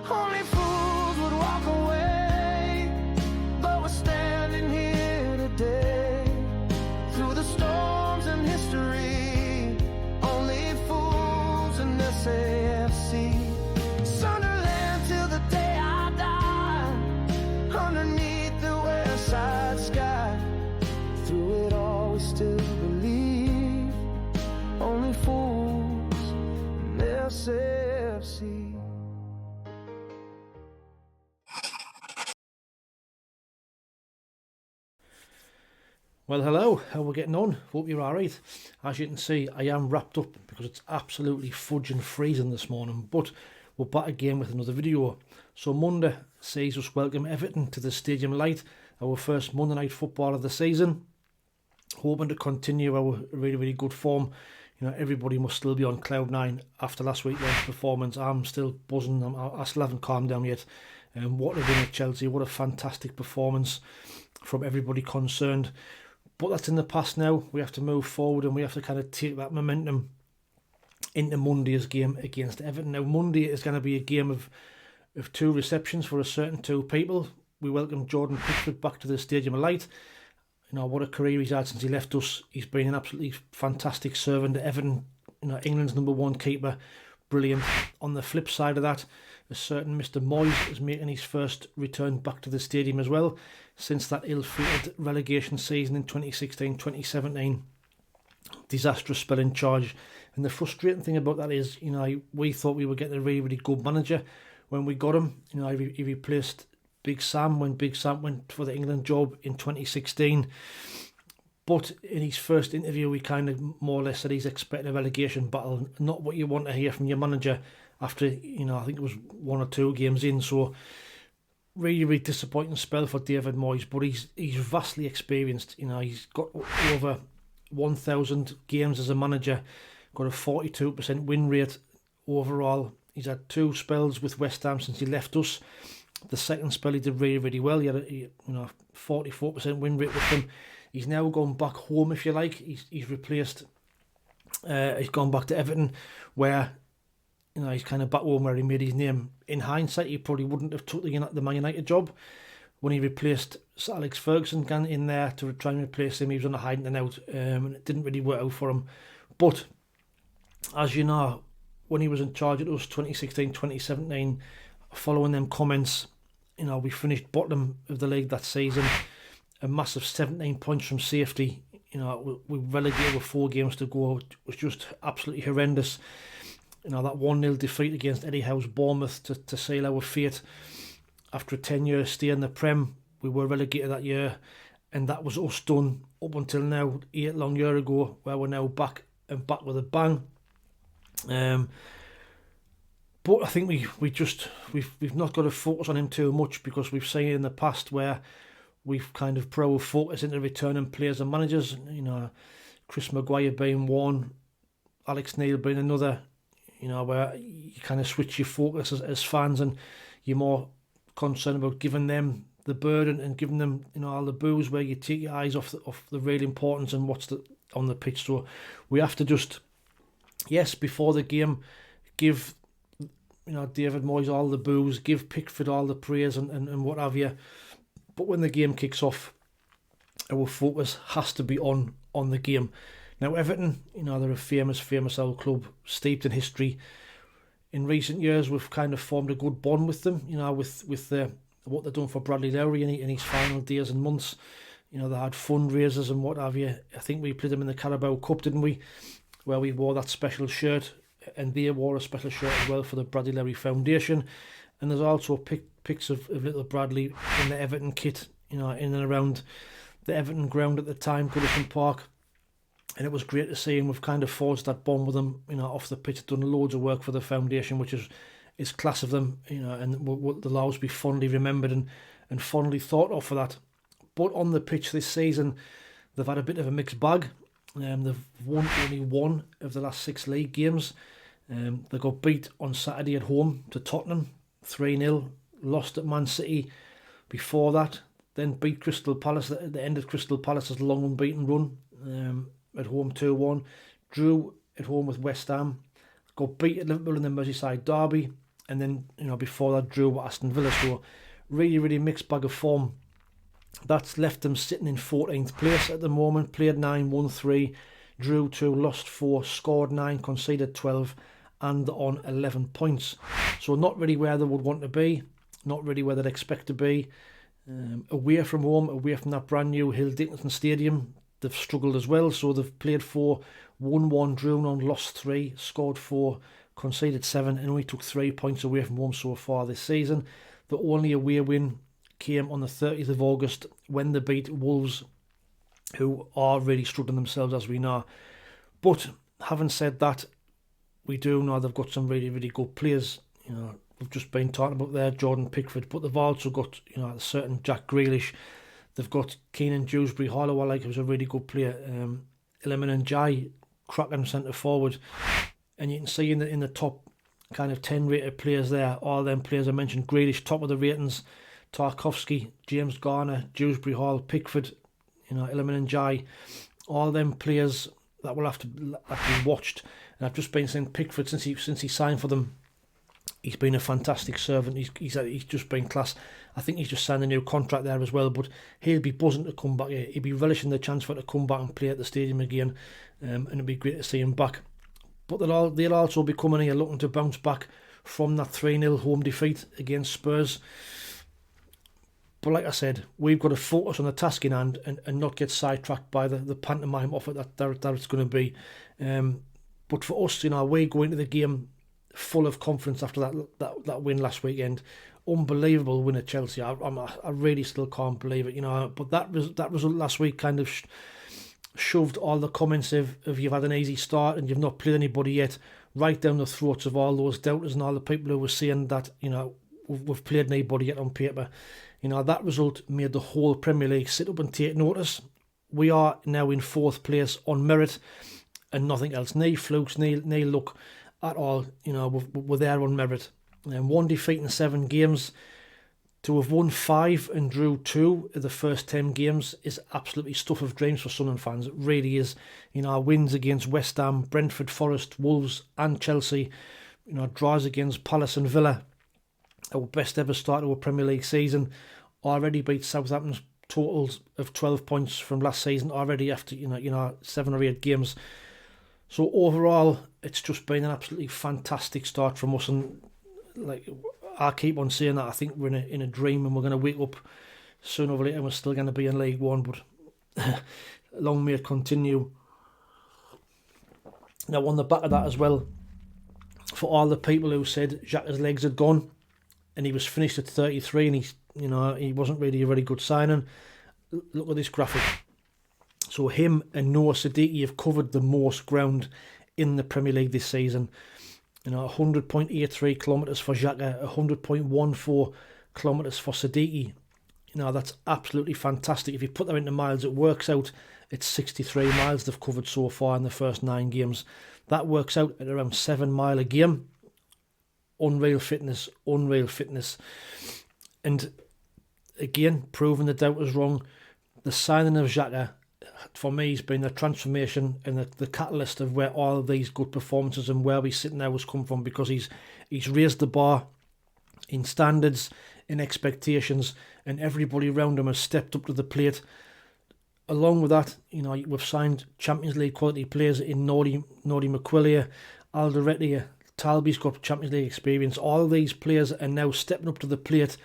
Only fools would walk away, but we're standing here today. Through the storms and history, only fools in SAFC. Sunderland till the day I die, underneath the west side sky. Through it all we still believe, only fools in SAFC. Well, hello, how are we getting on? Hope you're alright. As you can see, I am wrapped up because it's absolutely fudging freezing this morning, but we're back again with another video. So Monday sees us welcome Everton to the Stadium Light, our first Monday night football of the season. Hoping to continue our really good form. You know, everybody must still be on cloud nine after last weekend's performance. I'm still buzzing. I still haven't calmed down yet. What a win at Chelsea. What a fantastic performance from everybody concerned. But that's in the past now. We have to move forward and we have to kind of take that momentum into Monday's game against Everton. Now, Monday is going to be a game of two receptions for a certain two people. We welcome Jordan Pickford back to the Stadium of Light. You know, what a career he's had since he left us. He's been an absolutely fantastic servant to Everton. You know, England's #1 keeper. Brilliant. On the flip side of that, a certain Mr. Moyes is making his first return back to the stadium as well, since that ill-fated relegation season in 2016-2017. Disastrous spell in charge. And the frustrating thing about that is, you know, we thought we were getting a really good manager when we got him. You know, he replaced Big Sam when Big Sam went for the England job in 2016. But in his first interview, he kind of more or less said he's expecting a relegation battle. Not what you want to hear from your manager after, you know, I think it was 1 or 2 games in. So really disappointing spell for David Moyes. But he's vastly experienced. You know, he's got over 1,000 games as a manager. Got a 42% win rate overall. He's had 2 spells with West Ham since he left us. The second spell he did really well. He had a 44% win rate with them. He's now gone back home, if you like. He's replaced. He's gone back to Everton, where, you know, he's kind of back home where he made his name. In hindsight, he probably wouldn't have took the Man United job when he replaced Sir Alex Ferguson in there to try and replace him. He was on a hiding and out, and it didn't really work out for him. But as you know, when he was in charge at us 2016-2017, following them comments, you know, we finished bottom of the league that season. A massive 17 points from safety. You know, we relegated with 4 games to go. It was just absolutely horrendous. You know, that 1-0 defeat against Eddie Howe's Bournemouth to seal our fate. After a 10-year stay in the Prem, we were relegated that year, and that was us done up until now, 8 long years ago, where we're now back with a bang. But I think we've not got to focus on him too much, because we've seen it in the past where we've kind of put our focus into returning players and managers. You know, Chris Maguire being one, Alex Neil being another. You know, where you kind of switch your focus as fans, and you're more concerned about giving them the burden and giving them, you know, all the boos, where you take your eyes off the real importance and what's on the pitch. So we have to just, yes, before the game, give, you know, David Moyes all the boos, give Pickford all the praise and what have you. But when the game kicks off, our focus has to be on the game. Now, Everton, you know, they're a famous old club, steeped in history. In recent years, we've kind of formed a good bond with them, you know, with what they've done for Bradley Lowry in his final days and months. You know, they had fundraisers and what have you. I think we played them in the Carabao Cup, didn't we? Where we wore that special shirt, and they wore a special shirt as well for the Bradley Lowry Foundation. And there's also pics of little Bradley in the Everton kit, you know, in and around the Everton ground at the time, Goodison Park. And it was great to see, and we've kind of forged that bond with them, you know, off the pitch. Done loads of work for the foundation, which is class of them, you know, and they'll always be fondly remembered and fondly thought of for that. But on the pitch this season, they've had a bit of a mixed bag. They've won only 1 of the last 6 league games. They got beat on Saturday at home to Tottenham, 3-0. Lost at Man City before that. Then beat Crystal Palace at the end of Crystal Palace's long unbeaten run. At home 2-1, drew at home with West Ham, got beat at Liverpool in the Merseyside derby, and then before that drew at Aston Villa. So really, really mixed bag of form. That's left them sitting in 14th place at the moment. Played 9, won 3, drew 2, lost 4, scored 9, conceded 12, and on 11 points. So not really where they would want to be, not really where they'd expect to be. Away from home, away from that brand new Hill Dickinson Stadium, they've struggled as well. So they've played 4, won 1, drew 1, lost 3, scored 4, conceded 7, and only took 3 points away from home so far this season. The only away win came on the 30th of August when they beat Wolves, who are really struggling themselves, as we know. But having said that, we do know they've got some really, really good players. We've just been talking about there, Jordan Pickford, but they've also got a certain Jack Grealish. They've got Keenan Dewsbury Hall, who I like, who's a really good player. Iliman Ndiaye, cracking centre forward, and you can see in the top kind of 10 rated players there, all them players I mentioned. Grealish top of the ratings, Tarkowski, James Garner, Dewsbury Hall, Pickford, Iliman Ndiaye, all them players that will have to be watched. And I've just been saying Pickford since he signed for them, he's been a fantastic servant. He's just been class. I think he's just signed a new contract there as well, but he'll be buzzing to come back here. He'll be relishing the chance for it to come back and play at the stadium again, and it'll be great to see him back. But they'll also be coming here looking to bounce back from that 3-0 home defeat against Spurs. But like I said, we've got to focus on the task in hand and not get sidetracked by the pantomime of it that it's going to be. But for us, we go into the game full of confidence after that win last weekend. Unbelievable win at Chelsea. I really still can't believe it, But that result last week kind of shoved all the comments of you've had an easy start and you've not played anybody yet right down the throats of all those doubters and all the people who were saying that we've played anybody yet on paper. That result made the whole Premier League sit up and take notice. We are now in 4th place on merit and nothing else. No flukes, no luck at all. We're there on merit. And 1 defeat in 7 games. To have won 5 and drew 2 in the first 10 games is absolutely stuff of dreams for Sunderland fans. It really is. Our wins against West Ham, Brentford, Forest, Wolves and Chelsea. Draws against Palace and Villa. Our best ever start to a Premier League season. Already beat Southampton's totals of 12 points from last season already after 7 or 8 games. So overall, it's just been an absolutely fantastic start from us, and I keep on saying that I think we're in a dream and we're going to wake up sooner or later and we're still going to be in League One, but long may it continue. Now on the back of that as well, for all the people who said Xhaka's legs had gone and he was finished at 33 and he wasn't really a very good signing, look at this graphic. So him and Noah Siddiqui have covered the most ground in the Premier League this season. 100.83 kilometres for Xhaka, 100.14 kilometres for Siddiqui. That's absolutely fantastic. If you put that into miles, it works out it's 63 miles they've covered so far in the first 9 games. That works out at around 7 mile a game. Unreal fitness. And again, proving the doubters wrong. The signing of Xhaka, for me, has been the transformation and the catalyst of where all of these good performances and where we sit now has come from, because he's raised the bar in standards, in expectations, and everybody around him has stepped up to the plate. Along with that, we've signed Champions League quality players in Nordi Mukiele, Alderete, Talbi's got Champions League experience. All of these players are now stepping up to the plate,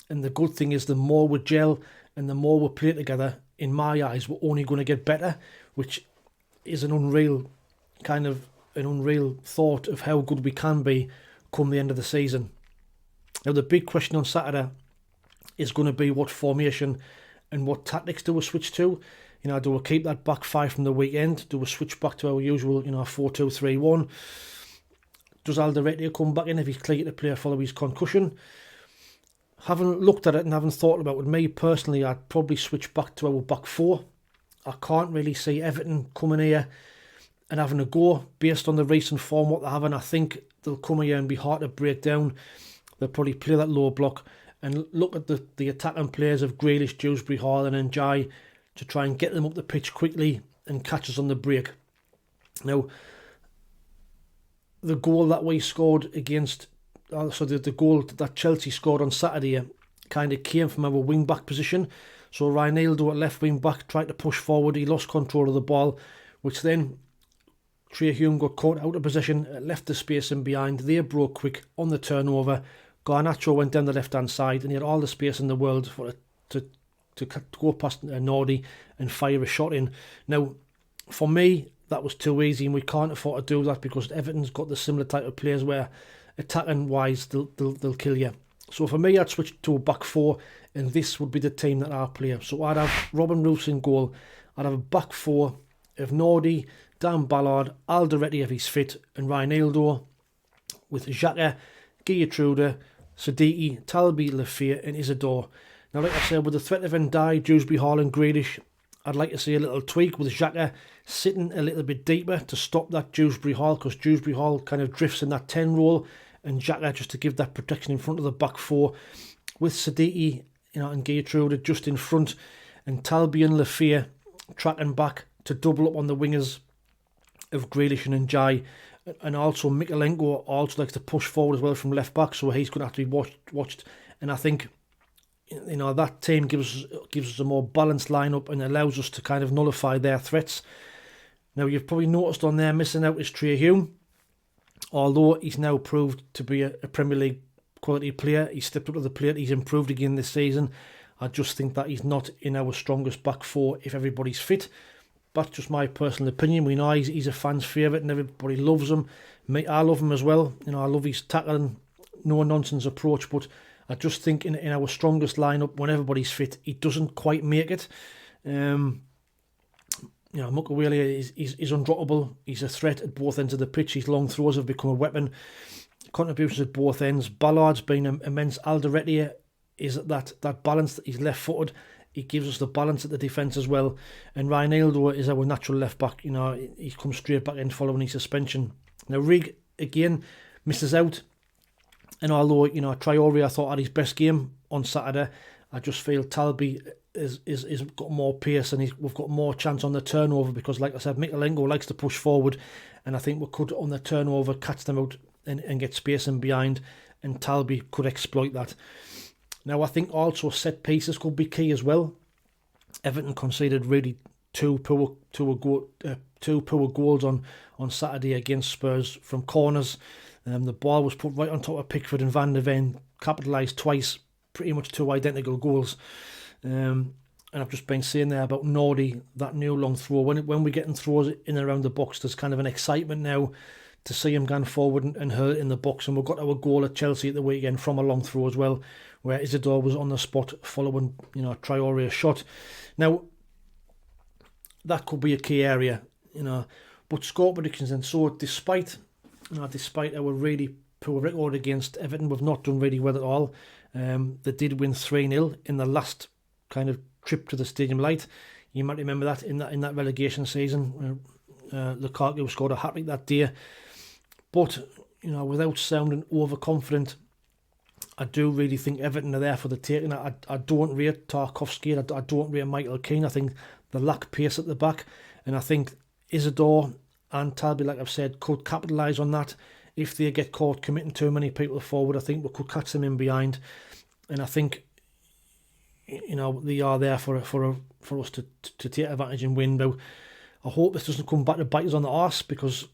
and the good thing is the more we gel and the more we play together, in my eyes, we're only going to get better, which is an unreal thought of how good we can be come the end of the season. Now, the big question on Saturday is going to be what formation and what tactics do we switch to. Do we keep that back 5 from the weekend? Do we switch back to our usual, 4-2-3-1? Does Alderete come back in if he's clear to play follow his concussion? Having looked at it and having thought about it, me personally, I'd probably switch back to our back 4. I can't really see Everton coming here and having a go based on the recent form, what they're having. I think they'll come here and be hard to break down. They'll probably play that low block and look at the attacking players of Grealish, Dewsbury Hall and Ndiaye to try and get them up the pitch quickly and catch us on the break. Now, the goal that we scored against also the goal that Chelsea scored on Saturday kind of came from our wing back position. So Reinildo at left wing back tried to push forward. He lost control of the ball, which then Trey Hume got caught out of position, left the space in behind. They broke quick on the turnover. Garnacho went down the left hand side, and he had all the space in the world for it to go past Nordi and fire a shot in. Now, for me, that was too easy, and we can't afford to do that because Everton's got the similar type of players where attacking wise they'll kill you. So for me, I'd switch to a back four, and this would be the team that I play. So I'd have Robin Roos in goal. I'd have a back four of Nordi, Dan Ballard, Alderete if he's fit, and Reinildo, with Xhaka, Gertrude, Siddiqui, Talbi, Lafayette and Isidore. Now, like I said, with the threat of Ndiaye, Dewsbury Hall and Grealish, I'd like to see a little tweak with Xhaka sitting a little bit deeper to stop that Dewsbury Hall, because Dewsbury Hall kind of drifts in that 10 role, and Xhaka just to give that protection in front of the back four, with Siddiqui, and Gertrude just in front, and Talbi and Lafayette tracking back to double up on the wingers of Grealish and Ndiaye. And also Mykolenko also likes to push forward as well from left back, so he's going to have to be watched. And I think that team gives us a more balanced lineup and allows us to kind of nullify their threats. Now, you've probably noticed on there missing out is Trey Hume, although he's now proved to be a Premier League quality player. He's stepped up to the plate. He's improved again this season. I just think that he's not in our strongest back four if everybody's fit. That's just my personal opinion. We know he's a fan's favourite and everybody loves him. I love him as well. I love his tackling, no-nonsense approach, but I just think in our strongest lineup, when everybody's fit, he doesn't quite make it. Mukiele is undroppable. He's a threat at both ends of the pitch. His long throws have become a weapon. Contributions at both ends. Ballard's been immense. Alderete is that balance. He's left-footed. He gives us the balance at the defence as well. And Reinildo is our natural left back. He comes straight back in following his suspension. Now, Rig, again, misses out. And although, Traore, I thought, had his best game on Saturday, I just feel Talbi is got more pace and we've got more chance on the turnover because, like I said, Mykolenko likes to push forward. And I think we could, on the turnover, catch them out and get space in behind. And Talbi could exploit that. Now, I think also set pieces could be key as well. Everton conceded really two poor goals on Saturday against Spurs from corners. The ball was put right on top of Pickford and Van der Ven, capitalised twice, pretty much two identical goals. And I've just been saying there about Nordi, that new long throw. When we're getting throws in and around the box, there's kind of an excitement now to see him going forward and hurt in the box. And we've got our goal at Chelsea at the weekend from a long throw as well, where Isidore was on the spot following, Traore's shot. Now, that could be a key area, but score predictions. And so, despite our really poor record against Everton, we've not done really well at all. They did win 3-0 in the last kind of trip to the Stadium Light. You might remember that in that relegation season, Lukaku scored a hat-trick that day. But, without sounding overconfident, I do really think Everton are there for the taking. I don't rate Tarkowski. I don't rate Michael Keane. I think they lack pace at the back. And I think Isidore and Talbi, like I've said, could capitalise on that. If they get caught committing too many people forward, I think we could catch them in behind. And I think, they are there for us to take advantage and win. Now, I hope this doesn't come back to bite us on the arse because,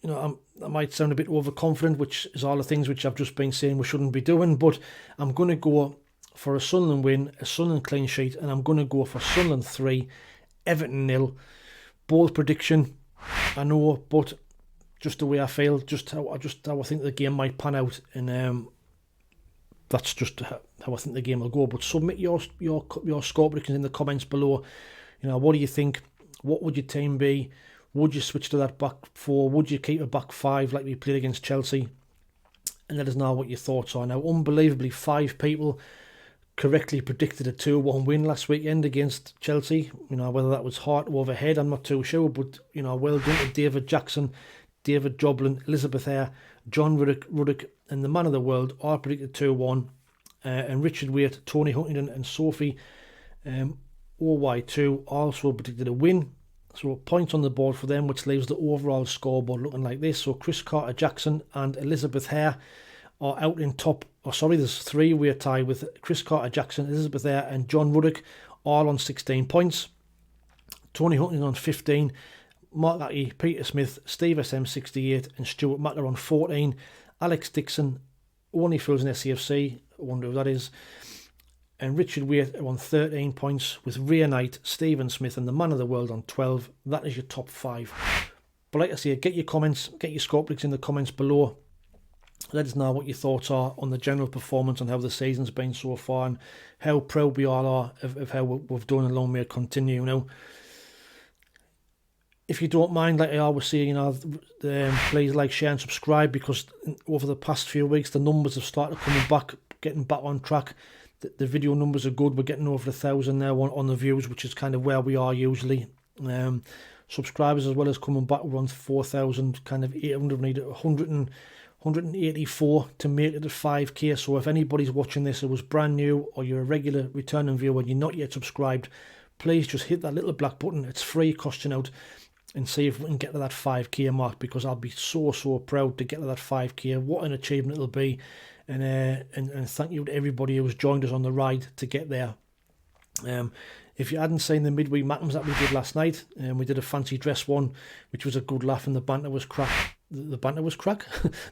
I might sound a bit overconfident, which is all the things which I've just been saying we shouldn't be doing, but I'm going to go for a Sunderland win, a Sunderland clean sheet, and I'm going to go for Sunderland 3, Everton 0. Bold prediction, I know, but just the way I feel, just how I think the game might pan out, and that's just how I think the game will go. But submit your score predictions in the comments below. What do you think? What would your team be? Would you switch to that back four? Would you keep a back five like we played against Chelsea? And let us know what your thoughts are. Now, unbelievably, 5 people correctly predicted a 2-1 win last weekend against Chelsea. Whether that was heart over head, I'm not too sure. But, well done to David Jackson, David Joblin, Elizabeth Eyre, John Ruddock, and the man of the world all predicted 2-1. And Richard Waite, Tony Huntington, and Sophie OY2 also predicted a win. So points on the board for them, which leaves the overall scoreboard looking like this. So Chris Carter-Jackson and Elizabeth Hare are out in top. Oh, sorry, there's 3 we're tied with Chris Carter-Jackson, Elizabeth Eyre and John Ruddock, all on 16 points. Tony Hunting on 15, Mark Atty, Peter Smith, Steve SM 68 and Stuart Macker on 14. Alex Dixon, only fills in SAFC, I wonder who that is. And Richard Waite on 13 points with Ray Knight, Stephen Smith and the Man of the World on 12. That is your top 5. But like I say, get your comments, get your score picks in the comments below. Let us know what your thoughts are on the general performance and how the season's been so far and how proud we all are of how we've done and long may it continue. You know, if you don't mind, like I always say, you know, please like, share and subscribe, because over the past few weeks the numbers have started coming back, getting back on track. The video numbers are good. We're getting over 1,000 now on the views, which is kind of where we are usually. Subscribers as well as coming back. We're on 4,000, kind of 800, need 184 to make it at 5k. So if anybody's watching this who was brand new, or you're a regular returning viewer and you're not yet subscribed, please just hit that little black button. It's free, costing out, and see if we can get to that 5k mark, because I'll be so proud to get to that 5k. What an achievement it'll be. And thank you to everybody who's joined us on the ride to get there. If you hadn't seen the midweek matches that we did last night, we did a fancy dress one, which was a good laugh, and the banter was crack. The banter was crack.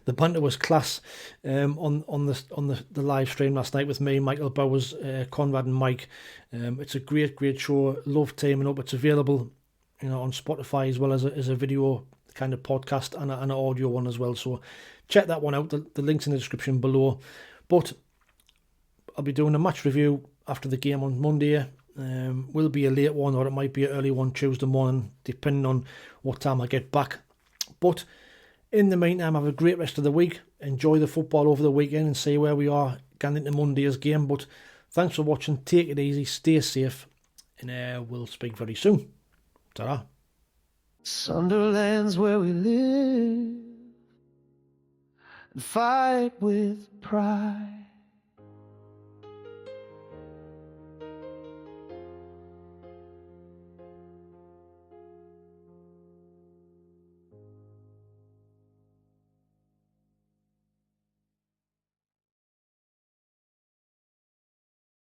The banter was class. On the live stream last night with me, Michael Bowers, Conrad, and Mike. It's a great show. Love teaming up. It's available, you know, on Spotify as well as a video kind of podcast and an audio one as well. So check that one out. The link's in the description below. But I'll be doing a match review after the game on Monday. Will be a late one, or it might be an early one Tuesday morning, depending on what time I get back. But in the meantime, have a great rest of the week. Enjoy the football over the weekend and see where we are going into Monday's game. But thanks for watching. Take it easy. Stay safe. And we'll speak very soon. Ta-ra. Sunderland's where we live and fight with pride.